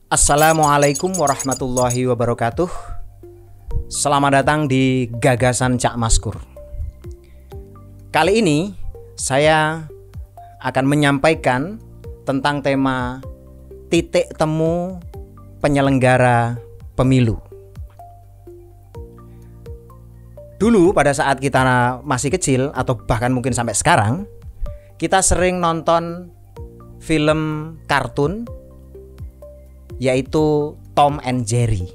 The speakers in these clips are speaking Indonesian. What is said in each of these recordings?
Assalamualaikum warahmatullahi wabarakatuh. Selamat datang di Gagasan Cak Maskur. Kali ini saya akan menyampaikan tentang tema titik temu penyelenggara pemilu. Dulu pada saat kita masih kecil atau bahkan mungkin sampai sekarang, kita sering nonton film kartun yaitu Tom and Jerry.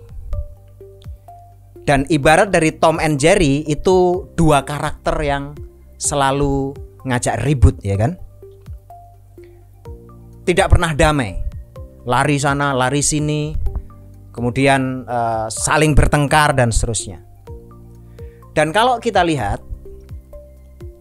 Dan ibarat dari Tom and Jerry itu dua karakter yang selalu ngajak ribut, ya kan? Tidak pernah damai. Lari sana, lari sini, kemudian saling bertengkar dan seterusnya. Dan kalau kita lihat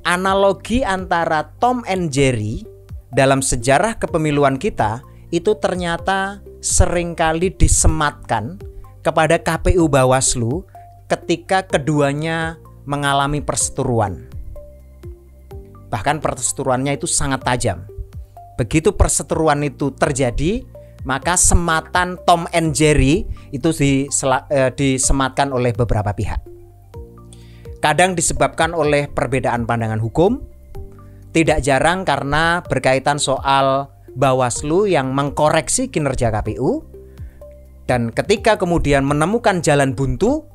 analogi antara Tom and Jerry dalam sejarah kepemiluan kita itu ternyata seringkali disematkan kepada KPU Bawaslu ketika keduanya mengalami perseteruan. Bahkan perseteruannya itu sangat tajam. Begitu perseteruan itu terjadi, maka sematan Tom and Jerry itu disematkan oleh beberapa pihak. Kadang disebabkan oleh perbedaan pandangan hukum, tidak jarang karena berkaitan soal Bawaslu yang mengkoreksi kinerja KPU, dan ketika kemudian menemukan jalan buntu,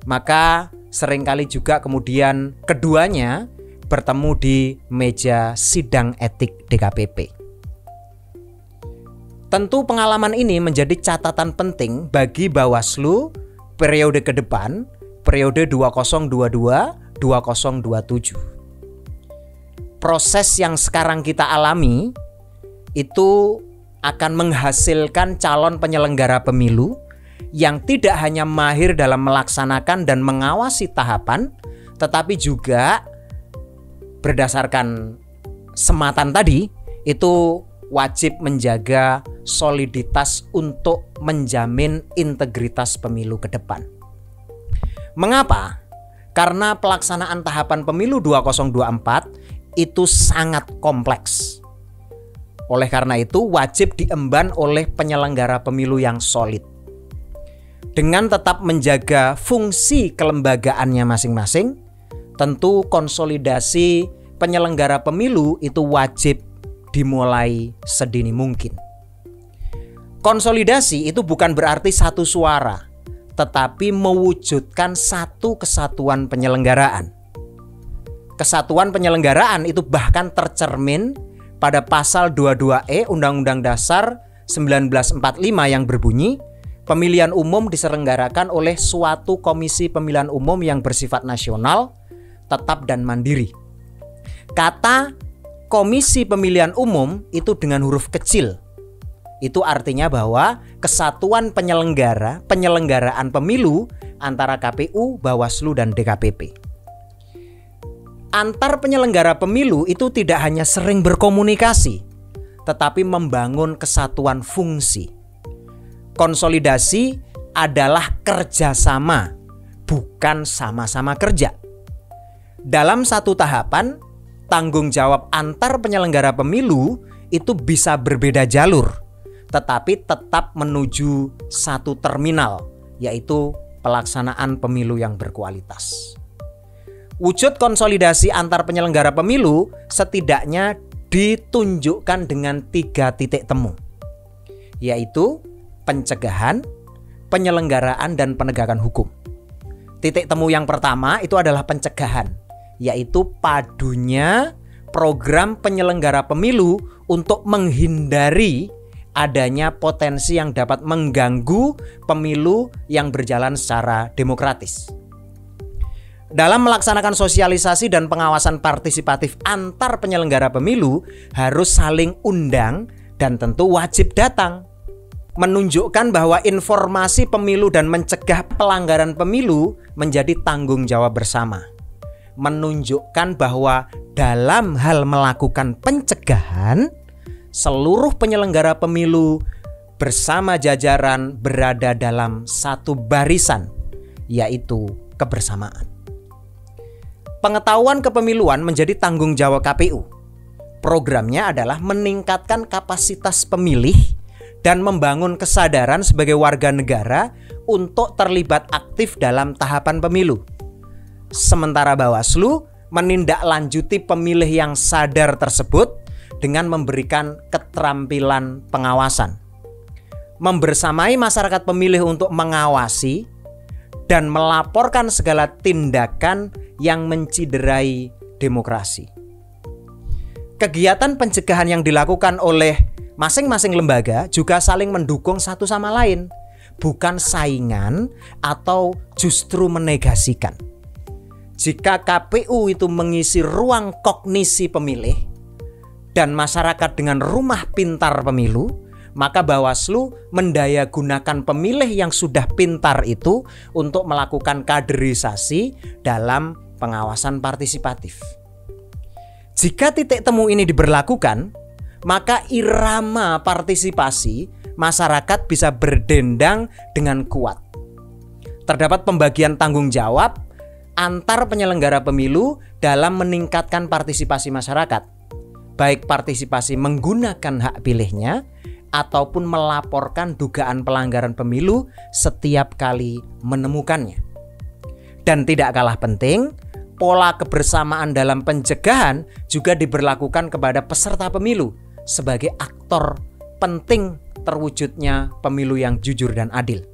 maka seringkali juga kemudian keduanya bertemu di meja sidang etik DKPP. Tentu pengalaman ini menjadi catatan penting bagi Bawaslu periode ke depan, periode 2022-2027. Proses yang sekarang kita alami itu akan menghasilkan calon penyelenggara pemilu yang tidak hanya mahir dalam melaksanakan dan mengawasi tahapan, tetapi juga berdasarkan sematan tadi itu wajib menjaga soliditas untuk menjamin integritas pemilu ke depan. Mengapa? Karena pelaksanaan tahapan pemilu 2024 itu sangat kompleks. Oleh karena itu wajib diemban oleh penyelenggara pemilu yang solid. Dengan tetap menjaga fungsi kelembagaannya masing-masing, tentu konsolidasi penyelenggara pemilu itu wajib dimulai sedini mungkin. Konsolidasi itu bukan berarti satu suara, tetapi mewujudkan satu kesatuan penyelenggaraan. Kesatuan penyelenggaraan itu bahkan tercermin pada pasal 22E Undang-Undang Dasar 1945 yang berbunyi, pemilihan umum diselenggarakan oleh suatu komisi pemilihan umum yang bersifat nasional, tetap dan mandiri. Kata komisi pemilihan umum itu dengan huruf kecil. Itu artinya bahwa kesatuan penyelenggaraan pemilu antara KPU, Bawaslu, dan DKPP. Antar penyelenggara pemilu itu tidak hanya sering berkomunikasi, tetapi membangun kesatuan fungsi. Konsolidasi adalah kerjasama, bukan sama-sama kerja. Dalam satu tahapan, tanggung jawab antar penyelenggara pemilu itu bisa berbeda jalur, tetapi tetap menuju satu terminal, yaitu pelaksanaan pemilu yang berkualitas. Wujud konsolidasi antar penyelenggara pemilu setidaknya ditunjukkan dengan 3 titik temu, yaitu pencegahan, penyelenggaraan, dan penegakan hukum. Titik temu yang pertama itu adalah pencegahan, yaitu padunya program penyelenggara pemilu untuk menghindari adanya potensi yang dapat mengganggu pemilu yang berjalan secara demokratis. Dalam melaksanakan sosialisasi dan pengawasan partisipatif antar penyelenggara pemilu harus saling undang dan tentu wajib datang. Menunjukkan bahwa informasi pemilu dan mencegah pelanggaran pemilu menjadi tanggung jawab bersama. Menunjukkan bahwa dalam hal melakukan pencegahan, seluruh penyelenggara pemilu bersama jajaran berada dalam satu barisan, yaitu kebersamaan. Pengetahuan kepemiluan menjadi tanggung jawab KPU. Programnya adalah meningkatkan kapasitas pemilih dan membangun kesadaran sebagai warga negara untuk terlibat aktif dalam tahapan pemilu. Sementara Bawaslu menindaklanjuti pemilih yang sadar tersebut dengan memberikan keterampilan pengawasan. Membersamai masyarakat pemilih untuk mengawasi dan melaporkan segala tindakan yang menciderai demokrasi. Kegiatan pencegahan yang dilakukan oleh masing-masing lembaga juga saling mendukung satu sama lain, bukan saingan atau justru menegasikan. Jika KPU itu mengisi ruang kognisi pemilih dan masyarakat dengan rumah pintar pemilu, maka Bawaslu mendayagunakan pemilih yang sudah pintar itu untuk melakukan kaderisasi dalam pengawasan partisipatif. Jika titik temu ini diberlakukan, maka irama partisipasi masyarakat bisa berdendang dengan kuat. Terdapat pembagian tanggung jawab antar penyelenggara pemilu dalam meningkatkan partisipasi masyarakat, baik partisipasi menggunakan hak pilihnya ataupun melaporkan dugaan pelanggaran pemilu setiap kali menemukannya. Dan tidak kalah penting, pola kebersamaan dalam pencegahan juga diberlakukan kepada peserta pemilu sebagai aktor penting terwujudnya pemilu yang jujur dan adil.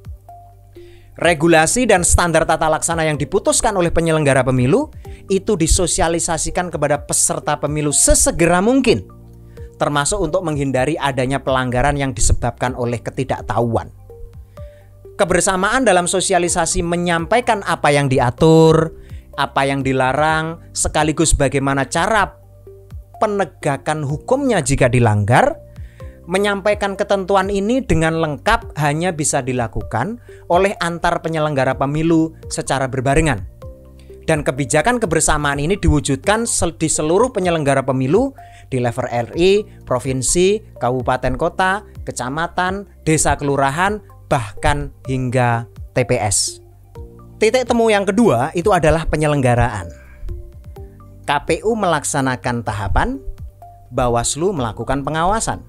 Regulasi dan standar tata laksana yang diputuskan oleh penyelenggara pemilu itu disosialisasikan kepada peserta pemilu sesegera mungkin, termasuk untuk menghindari adanya pelanggaran yang disebabkan oleh ketidaktahuan. Kebersamaan dalam sosialisasi menyampaikan apa yang diatur, apa yang dilarang, sekaligus bagaimana cara penegakan hukumnya jika dilanggar. Menyampaikan ketentuan ini dengan lengkap hanya bisa dilakukan oleh antar penyelenggara pemilu secara berbarengan. Dan kebijakan kebersamaan ini diwujudkan di seluruh penyelenggara pemilu di level RI, provinsi, kabupaten kota, kecamatan, desa kelurahan, bahkan hingga TPS. Titik temu yang kedua itu adalah penyelenggaraan. KPU melaksanakan tahapan, Bawaslu melakukan pengawasan.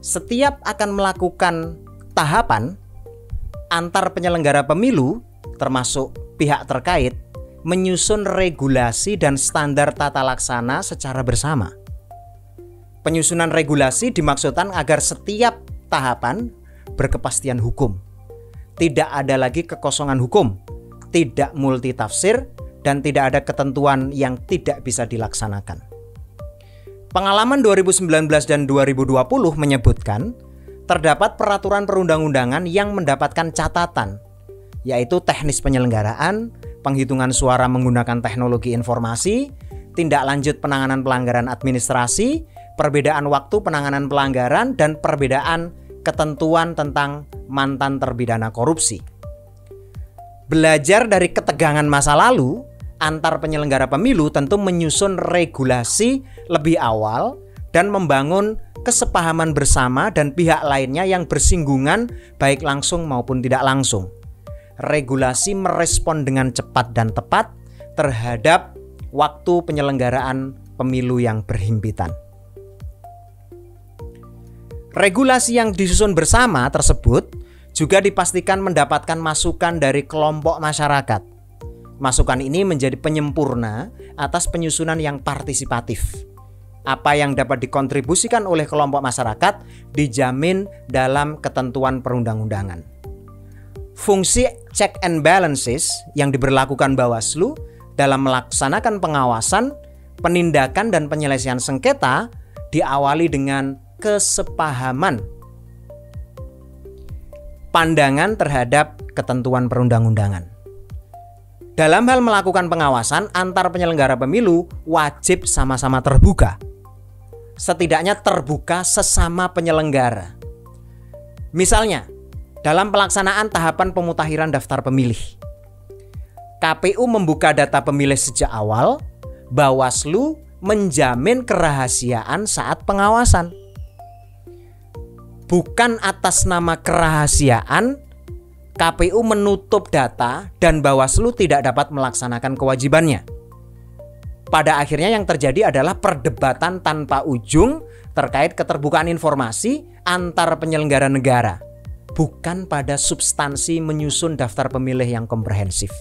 Setiap akan melakukan tahapan, antar penyelenggara pemilu termasuk pihak terkait menyusun regulasi dan standar tata laksana secara bersama. Penyusunan regulasi dimaksudkan agar setiap tahapan berkepastian hukum. Tidak ada lagi kekosongan hukum, tidak multitafsir, dan tidak ada ketentuan yang tidak bisa dilaksanakan. Pengalaman 2019 dan 2020 menyebutkan terdapat peraturan perundang-undangan yang mendapatkan catatan, yaitu teknis penyelenggaraan, penghitungan suara menggunakan teknologi informasi, tindak lanjut penanganan pelanggaran administrasi, perbedaan waktu penanganan pelanggaran, dan perbedaan ketentuan tentang mantan terpidana korupsi. Belajar dari ketegangan masa lalu, antar penyelenggara pemilu tentu menyusun regulasi lebih awal dan membangun kesepahaman bersama dan pihak lainnya yang bersinggungan baik langsung maupun tidak langsung. Regulasi merespon dengan cepat dan tepat terhadap waktu penyelenggaraan pemilu yang berhimpitan. Regulasi yang disusun bersama tersebut juga dipastikan mendapatkan masukan dari kelompok masyarakat. Masukan ini menjadi penyempurna atas penyusunan yang partisipatif. Apa yang dapat dikontribusikan oleh kelompok masyarakat dijamin dalam ketentuan perundang-undangan. Fungsi check and balances yang diberlakukan Bawaslu dalam melaksanakan pengawasan, penindakan, dan penyelesaian sengketa diawali dengan kesepahaman pandangan terhadap ketentuan perundang-undangan. Dalam hal melakukan pengawasan, antar penyelenggara pemilu wajib sama-sama terbuka. Setidaknya terbuka sesama penyelenggara. Misalnya, dalam pelaksanaan tahapan pemutakhiran daftar pemilih, KPU membuka data pemilih sejak awal, Bawaslu menjamin kerahasiaan saat pengawasan. Bukan atas nama kerahasiaan, KPU menutup data dan Bawaslu tidak dapat melaksanakan kewajibannya. Pada akhirnya yang terjadi adalah perdebatan tanpa ujung terkait keterbukaan informasi antar penyelenggara negara, bukan pada substansi menyusun daftar pemilih yang komprehensif.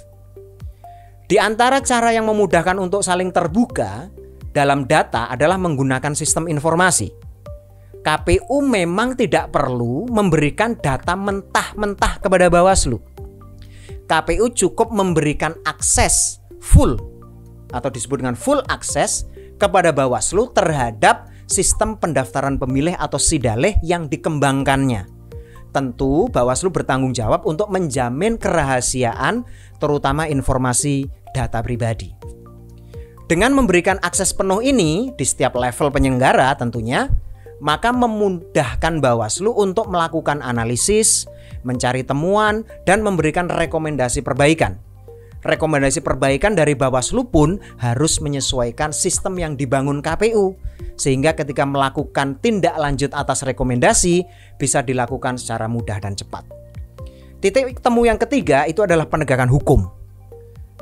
Di antara cara yang memudahkan untuk saling terbuka dalam data adalah menggunakan sistem informasi. KPU memang tidak perlu memberikan data mentah-mentah kepada Bawaslu. KPU cukup memberikan akses full atau disebut dengan full akses kepada Bawaslu terhadap sistem pendaftaran pemilih atau SIDALEH yang dikembangkannya. Tentu Bawaslu bertanggung jawab untuk menjamin kerahasiaan terutama informasi data pribadi. Dengan memberikan akses penuh ini di setiap level penyelenggara tentunya, maka memudahkan Bawaslu untuk melakukan analisis, mencari temuan, dan memberikan rekomendasi perbaikan. Rekomendasi perbaikan dari Bawaslu pun harus menyesuaikan sistem yang dibangun KPU, sehingga ketika melakukan tindak lanjut atas rekomendasi bisa dilakukan secara mudah dan cepat. Titik temu yang ketiga itu adalah penegakan hukum.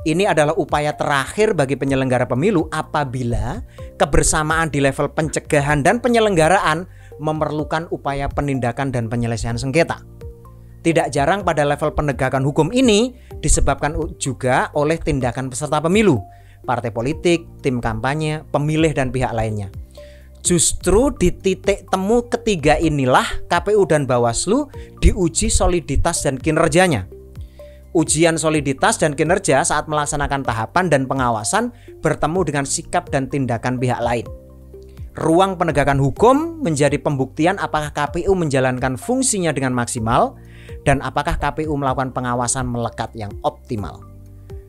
Ini adalah upaya terakhir bagi penyelenggara pemilu apabila kebersamaan di level pencegahan dan penyelenggaraan memerlukan upaya penindakan dan penyelesaian sengketa. Tidak jarang pada level penegakan hukum ini disebabkan juga oleh tindakan peserta pemilu, partai politik, tim kampanye, pemilih, dan pihak lainnya. Justru di titik temu ketiga inilah KPU dan Bawaslu diuji soliditas dan kinerjanya. Ujian soliditas dan kinerja saat melaksanakan tahapan dan pengawasan bertemu dengan sikap dan tindakan pihak lain. Ruang penegakan hukum menjadi pembuktian apakah KPU menjalankan fungsinya dengan maksimal dan apakah KPU melakukan pengawasan melekat yang optimal.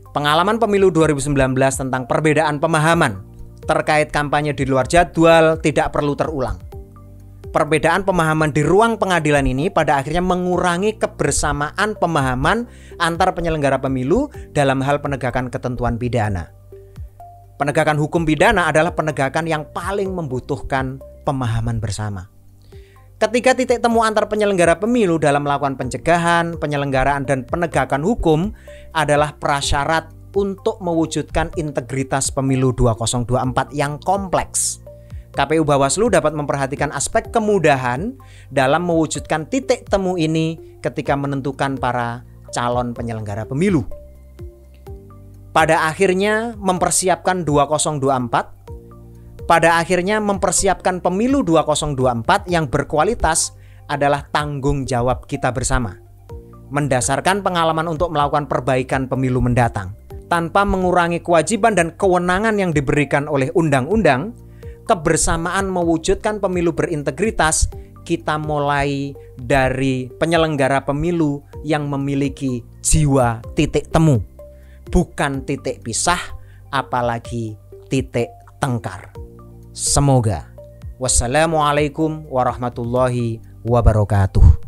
Pengalaman pemilu 2019 tentang perbedaan pemahaman terkait kampanye di luar jadwal tidak perlu terulang. Perbedaan pemahaman di ruang pengadilan ini pada akhirnya mengurangi kebersamaan pemahaman antar penyelenggara pemilu dalam hal penegakan ketentuan pidana. Penegakan hukum pidana adalah penegakan yang paling membutuhkan pemahaman bersama. Ketika titik temu antar penyelenggara pemilu dalam melakukan pencegahan, penyelenggaraan, dan penegakan hukum adalah prasyarat untuk mewujudkan integritas pemilu 2024 yang kompleks. KPU Bawaslu dapat memperhatikan aspek kemudahan dalam mewujudkan titik temu ini ketika menentukan para calon penyelenggara pemilu. Pada akhirnya mempersiapkan 2024, pada akhirnya mempersiapkan pemilu 2024 yang berkualitas adalah tanggung jawab kita bersama. Mendasarkan pengalaman untuk melakukan perbaikan pemilu mendatang, tanpa mengurangi kewajiban dan kewenangan yang diberikan oleh undang-undang, kebersamaan mewujudkan pemilu berintegritas, kita mulai dari penyelenggara pemilu yang memiliki jiwa titik temu, bukan titik pisah, apalagi titik tengkar. Semoga. Wassalamualaikum warahmatullahi wabarakatuh.